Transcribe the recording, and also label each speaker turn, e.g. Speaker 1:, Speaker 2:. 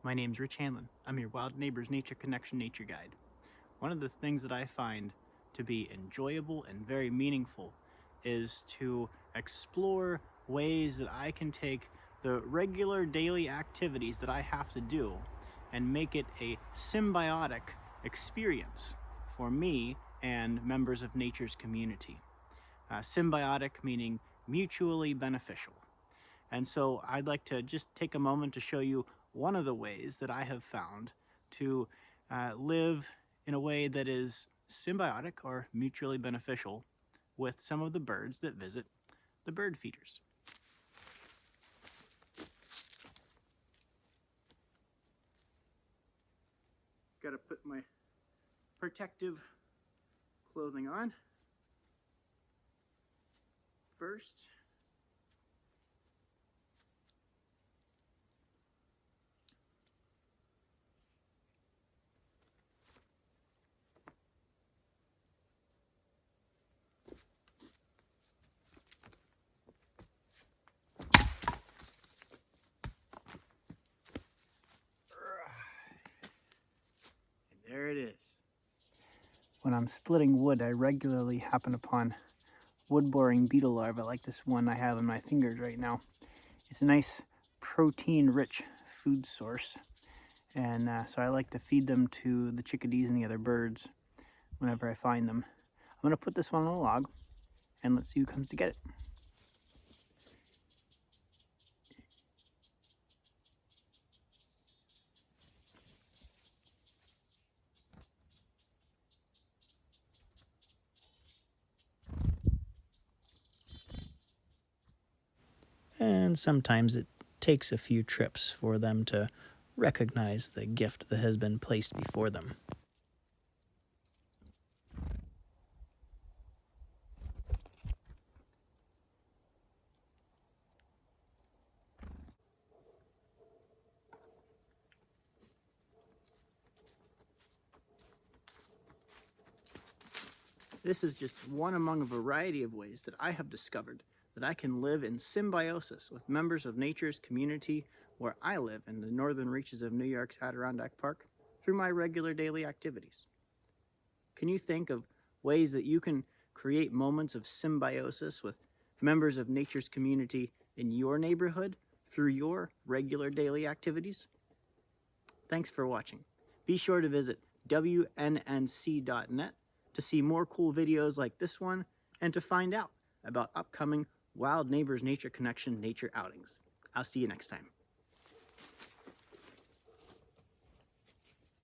Speaker 1: My name's Rich Hanlon. I'm your Wild Neighbors Nature Connection Nature Guide. One of the things that I find to be enjoyable and very meaningful is to explore ways that I can take the regular daily activities that I have to do and make it a symbiotic experience for me and members of nature's community. Symbiotic meaning mutually beneficial. And so I'd like to just take a moment to show you one of the ways that I have found to live in a way that is symbiotic or mutually beneficial with some of the birds that visit the bird feeders. Got to put my protective clothing on first. There it is. When I'm splitting wood, I regularly happen upon wood-boring beetle larvae like this one I have in my fingers right now. It's a nice protein-rich food source, and so I like to feed them to the chickadees and the other birds whenever I find them. I'm going to put this one on a log, and let's see who comes to get it. And sometimes it takes a few trips for them to recognize the gift that has been placed before them. This is just one among a variety of ways that I have discovered that I can live in symbiosis with members of nature's community where I live in the northern reaches of New York's Adirondack Park through my regular daily activities. Can you think of ways that you can create moments of symbiosis with members of nature's community in your neighborhood through your regular daily activities? Thanks for watching. Be sure to visit WNNC.net to see more cool videos like this one and to find out about upcoming Wild Neighbors Nature Connection nature outings. I'll see you next time.